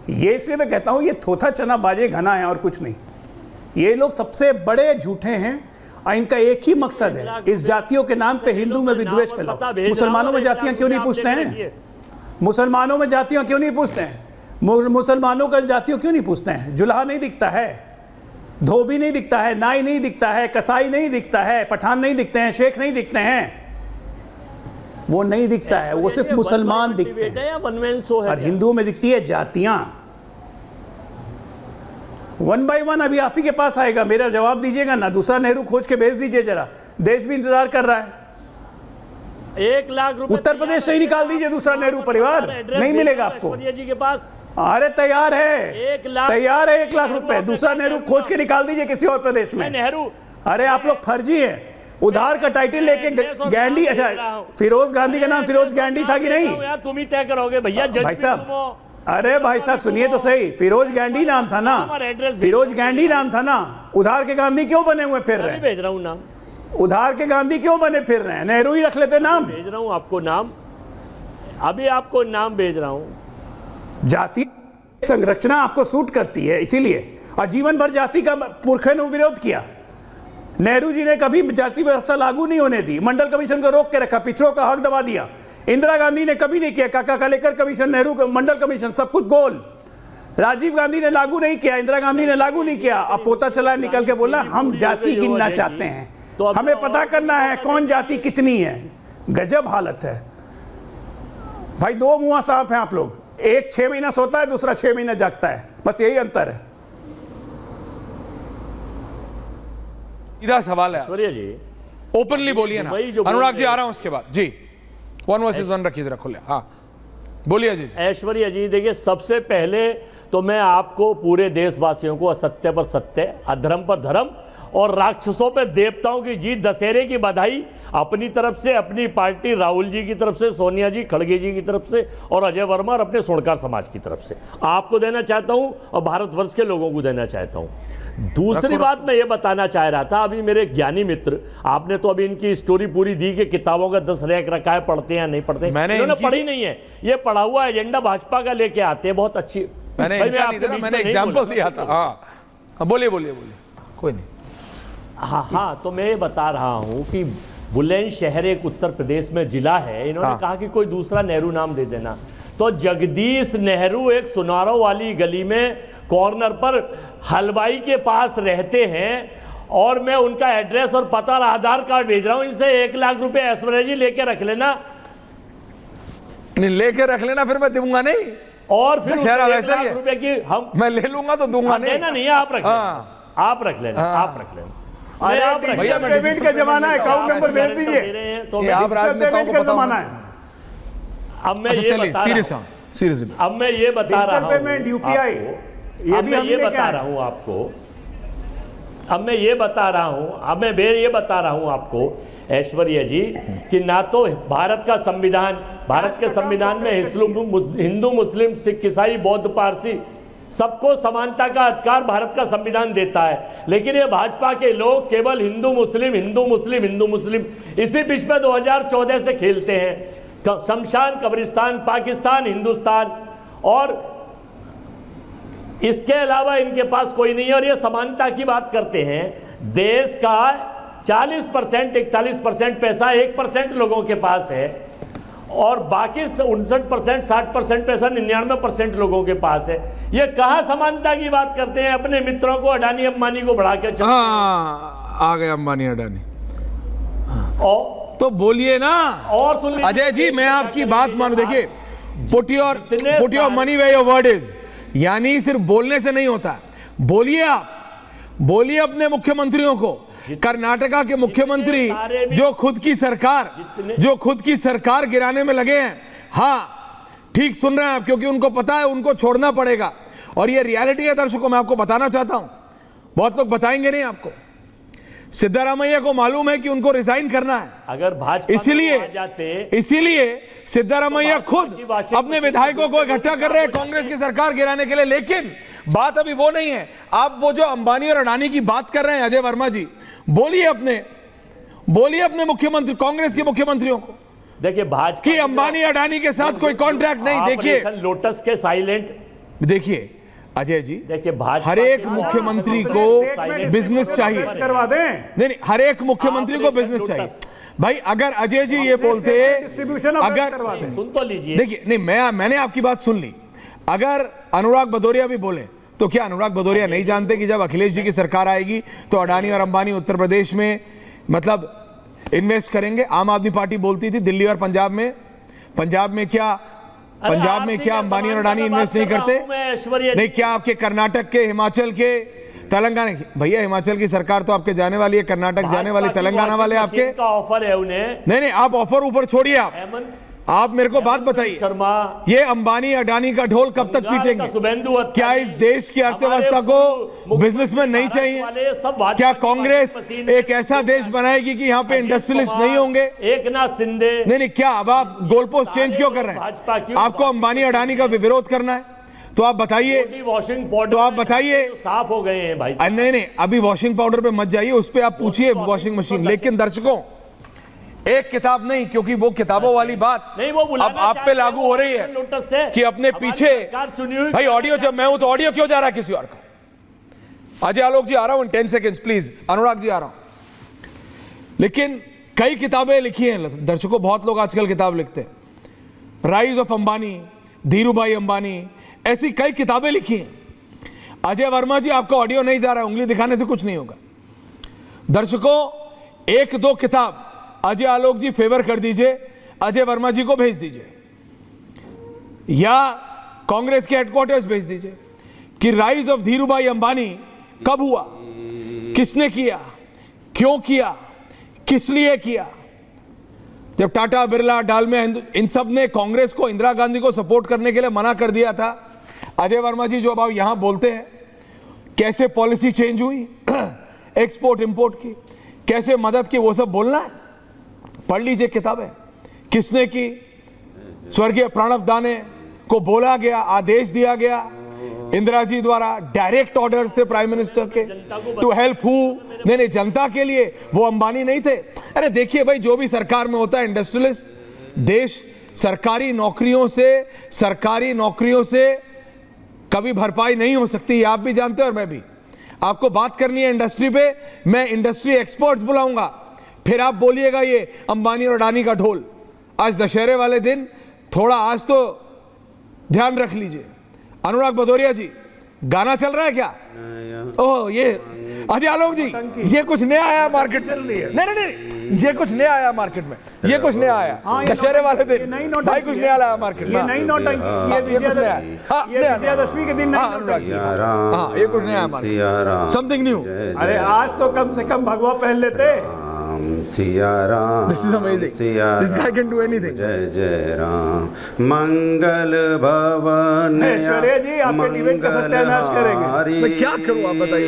ये इसलिए मैं कहता हूं ये थोथा चना बाजे घना है और कुछ नहीं। ये लोग सबसे बड़े झूठे हैं और इनका एक ही मकसद है, इस जातियों के नाम पे हिंदू में विद्वेष फैलाओ। मुसलमानों में जातियां क्यों नहीं पूछते हैं? मुसलमानों में जातियां क्यों नहीं पूछते हैं? मुसलमानों का जातियों क्यों नहीं पूछते हैं? जुल्हा नहीं दिखता है, धोबी नहीं दिखता है, नाई नहीं दिखता है, कसाई नहीं दिखता है, पठान नहीं दिखते हैं, शेख नहीं दिखते हैं, वो नहीं दिखता है, वो सिर्फ मुसलमान दिखते हैं। और हिंदुओं में दिखती है जातियां। 1 बाय 1 अभी आप ही के पास आएगा, मेरा जवाब दीजिएगा ना। दूसरा नेहरू खोज के भेज दीजिए जरा, देश भी इंतजार कर रहा है। 1 लाख रुपए उत्तर प्रदेश से ही निकाल दीजिए दूसरा नेहरू परिवार, नहीं मिलेगा आपको। जी के पास अरे तैयार है, 1 लाख तैयार है, 1 लाख रुपए दूसरा नेहरू खोज के निकाल दीजिए किसी और प्रदेश में। नेहरू, अरे आप लोग फर्जी हैं, उधार का टाइटल लेके गांधी, अच्छा फिरोज गांधी का नाम फिरोज गांधी था कि नहीं? तुम ही तय करोगे भैया। भाई साहब, अरे भाई साहब सुनिए तो सही, फिरोज गांधी नाम था ना, फिरोज गांधी नाम था ना। उधार के गांधी क्यों बने हुए फिर रहे हैं? भेज रहा हूँ नाम, उधार के गांधी क्यों बने फिर रहे हैं? नेहरू ही रख लेते नाम। भेज रहा हूँ आपको नाम, अभी आपको नाम भेज रहा हूँ। जाति संरचना आपको सूट करती है इसीलिए, और जीवन भर जाति का पुरखे ने विरोध किया। नेहरू जी ने कभी जाति व्यवस्था लागू नहीं होने दी, मंडल कमीशन को रोक के रखा, पिछड़ों का हक दबा दिया। इंदिरा गांधी ने कभी नहीं किया, काका का लेकर कमीशन, नेहरू का मंडल कमीशन, सब कुछ गोल। राजीव गांधी ने लागू नहीं किया, इंदिरा गांधी ने लागू नहीं किया। अब पोता चला निकल के बोला हम जाति गिनना चाहते हैं, तो हमें पता करना है कौन जाति कितनी है। गजब हालत है भाई। 2 मुआ साहब हैं आप लोग, एक 6 महीना सोता है, दूसरा 6 महीना जागता है, बस यही अंतर है। सीधा सवाल है, ऐश्वर्या जी ओपनली बोलिए ना। अनुराग जी आ रहा हूं उसके बाद जी। 1 वर्सेस 1 रखिए जरा खुले। हाँ बोलिए जी। ऐश्वर्या जी देखिए, सबसे पहले तो मैं आपको पूरे देशवासियों को असत्य पर सत्य, अधर्म पर धर्म और राक्षसों पर देवताओं की जीत, दशहरे की बधाई अपनी तरफ से, अपनी पार्टी राहुल जी की तरफ से, सोनिया जी, खड़गे जी की तरफ से और अजय वर्मा और अपने सोनकार समाज की तरफ से आपको देना चाहता हूं और भारतवर्ष के लोगों को देना चाहता हूं। दूसरी बात मैं ये बताना चाह रहा था, अभी मेरे ज्ञानी मित्र, आपने तो अभी इनकी स्टोरी पूरी दी कि किताबों का 10 रैक रखा है, पढ़ते हैं या नहीं पढ़ते। इन्होंने पढ़ी नहीं है, ये पढ़ा हुआ एजेंडा भाजपा का लेके आते हैं, बहुत अच्छी। मैंने एग्जाम्पल दिया था। हाँ बोलिए बोलिए बोलिए, कोई नहीं। हाँ, तो मैं ये बता रहा हूं कि बुलंदशहर एक उत्तर प्रदेश में जिला है। इन्होंने कहा कि कोई दूसरा नेहरू नाम दे देना, तो जगदीश नेहरू एक सुनारों वाली गली में कॉर्नर पर हलवाई के पास रहते हैं, और मैं उनका एड्रेस और पता और आधार कार्ड भेज रहा हूं। इनसे 1 लाख रुपए ऐश्वर्या जी लेके रख लेना। नहीं लेके रख लेना, फिर मैं दूंगा नहीं, और फिर वैसे ही रुपए की हम मैं ले लूंगा तो दूंगा नहीं। देना नहीं है, आप रख लेना, आप रख लेना, आप रख लेना। भैया पेमेंट का जमाना है, अकाउंट नंबर भेज दीजिए, तो आप राजनेताओं को जमाना है। अब मैं ये बता सीरियसली अब मैं ये बता रहा हूं पेमेंट यूपीआई, ये भी हम बता रहा हूं आपको। अब मैं ये बता रहा हूं आपको ऐश्वर्या जी कि ना तो भारत का संविधान, भारत के संविधान में हिंदू, मुस्लिम, सिख, ईसाई, बौद्ध, पारसी सबको समानता का अधिकार भारत का संविधान देता है, लेकिन ये भाजपा के लोग केवल हिंदू मुस्लिम, हिंदू मुस्लिम, हिंदू मुस्लिम इसी बीच में 2014 से खेलते हैं। शमशान, कब्रिस्तान, पाकिस्तान, हिंदुस्तान, और इसके अलावा इनके पास कोई नहीं है। और ये समानता की बात करते हैं। देश का 40%, 41% पैसा 1% लोगों के पास है, और बाकी 59%, 60% पैसा 99% लोगों के पास है। ये कहां समानता की बात करते हैं? अपने मित्रों को, अडानी अंबानी को बढ़ा के आ गए अंबानी अडानी। और तो बोलिए ना। और सुन अजय जी, मैं आपकी बात मानू। देखिए, put your money where your word is, यानी सिर्फ बोलने से नहीं होता। बोलिए, आप बोलिए अपने मुख्यमंत्रियों को। कर्नाटका के मुख्यमंत्री जो खुद की सरकार गिराने में लगे हैं, हाँ ठीक सुन रहे हैं आप, क्योंकि उनको पता है उनको छोड़ना पड़ेगा। और ये रियलिटी है दर्शकों, मैं आपको बताना चाहता हूं, बहुत लोग बताएंगे नहीं आपको। सिद्धारामैया को मालूम है कि उनको रिजाइन करना है, अगर भाजपा इसीलिए सिद्धारामैया खुद अपने विधायकों को इकट्ठा कर रहे हैं कांग्रेस की सरकार गिराने के लिए। लेकिन बात अभी वो नहीं है। आप वो जो अंबानी और अडानी की बात कर रहे हैं अजय वर्मा जी, बोलिए अपने मुख्यमंत्री, कांग्रेस के मुख्यमंत्रियों को। देखिए, भाजपा कि अंबानी अडानी के साथ कोई कॉन्ट्रैक्ट नहीं। देखिए, लोटस के साइलेंट देखिए अजय जी, देखिए भाजपा हर एक के- मुख्यमंत्री को बिजनेस चाहिए। करवा दें। नहीं नहीं, हर एक मुख्यमंत्री को बिजनेस चाहिए भाई। अगर अजय जी ये बोलते, डिस्ट्रीब्यूशन अगर करवा दें। सुन तो लीजिए, देखिए नहीं, मैंने आपकी बात सुन ली। अगर अनुराग भदौरिया भी बोले तो क्या अनुराग भदौरिया नहीं जानते कि जब अखिलेश जी की सरकार आएगी तो अडानी और अंबानी उत्तर प्रदेश में मतलब इन्वेस्ट करेंगे? आम आदमी पार्टी बोलती थी दिल्ली और पंजाब में क्या अंबानी और अडानी इन्वेस्ट नहीं करते? नहीं, क्या आपके कर्नाटक के, हिमाचल के, तेलंगाना की? भैया हिमाचल की सरकार तो आपके जाने वाली है, कर्नाटक जाने वाली, तेलंगाना वाले आपके का ऑफर है उन्हें। नहीं, आप ऑफर ऊपर छोड़िए। आप मेरे को बात बताइए, शर्मा, ये अंबानी अडानी का ढोल कब तक पीटेंगे? क्या इस देश की अर्थव्यवस्था को बिजनेसमैन नहीं चाहिए? क्या कांग्रेस एक ऐसा देश बनाएगी कि यहाँ पे इंडस्ट्रियलिस्ट नहीं होंगे? एकनाथ शिंदे, नहीं, क्या अब आप गोल पोस्ट चेंज क्यों कर रहे हैं? आपको अंबानी अडानी का विरोध करना है तो आप बताइए, वॉशिंग पाउडर तो आप बताइए। साफ हो गए हैं भाई। नहीं, अभी वॉशिंग पाउडर पे मत जाइए, उस पे आप पूछिए वॉशिंग मशीन। लेकिन दर्शकों, एक किताब नहीं, क्योंकि वो किताबों वाली बात नहीं, वो अब आप पे लागू हो रही है कि अपने पीछे भाई ऑडियो, जब मैं हूं तो ऑडियो क्यों जा रहा है किसी और का? अजय आलोक जी आ रहा हूं, 10 सेकेंड्स प्लीज। अनुराग जी आ रहा हूं। लेकिन कई किताबें लिखी हैं दर्शकों, बहुत लोग आजकल किताब लिखते हैं। राइज ऑफ अंबानी, धीरूभाई अंबानी, ऐसी कई किताबें लिखी हैं। अजय वर्मा जी, आपका ऑडियो नहीं जा रहा है, उंगली दिखाने से कुछ नहीं होगा। दर्शकों, 1-2 किताब अजय आलोक जी फेवर कर दीजिए, अजय वर्मा जी को भेज दीजिए या कांग्रेस के हेडक्वार्टर्स भेज दीजिए कि राइज ऑफ धीरूभाई अंबानी कब हुआ, किसने किया, क्यों किया, किस लिए किया। जब टाटा, बिरला, डालमिया, इन सब ने कांग्रेस को, इंदिरा गांधी को सपोर्ट करने के लिए मना कर दिया था, अजय वर्मा जी जो अब यहां बोलते हैं कैसे पॉलिसी चेंज हुई एक्सपोर्ट इंपोर्ट की, कैसे मदद की, वो सब बोलना है। पढ़ लीजिए किताबें, किसने की। स्वर्गीय प्रणब दाने को बोला गया, आदेश दिया गया इंदिरा जी द्वारा, डायरेक्ट ऑर्डर्स थे प्राइम मिनिस्टर के टू हेल्प हु। नहीं, जनता के लिए, वो अंबानी नहीं थे। अरे देखिए भाई, जो भी सरकार में होता है इंडस्ट्रियलिस्ट, देश सरकारी नौकरियों से कभी भरपाई नहीं हो सकती, आप भी जानते हैं और मैं भी। आपको बात करनी है इंडस्ट्री पे, मैं इंडस्ट्री एक्सपर्ट्स बुलाऊंगा, फिर आप बोलिएगा ये अंबानी और अडानी का ढोल। आज दशहरे वाले दिन थोड़ा आज तो ध्यान रख लीजिए। अनुराग भदौरिया जी, गाना चल रहा है क्या? ओह, ये अजय आलोक जी, ये कुछ नया आया मार्केट में। नहीं, ये कुछ नया आया मार्केट में, ये कुछ नया आया दशहरे वाले दिन भाई, कुछ नया आया मार्केट में। ये नई नौटंकी, ये विजयादशमी के दिन ये कुछ नया मार्केट, समथिंग न्यू। अरे आज तो कम से कम भगवा पहन लेते। Siya Ram, This is amazing. This guy can do anything. जय जय राम, मंगल भवन ऐश्वर्या जी, आपके डिबेट का सत्यानाश करेंगे। मैं क्या करूं, आप बताइए।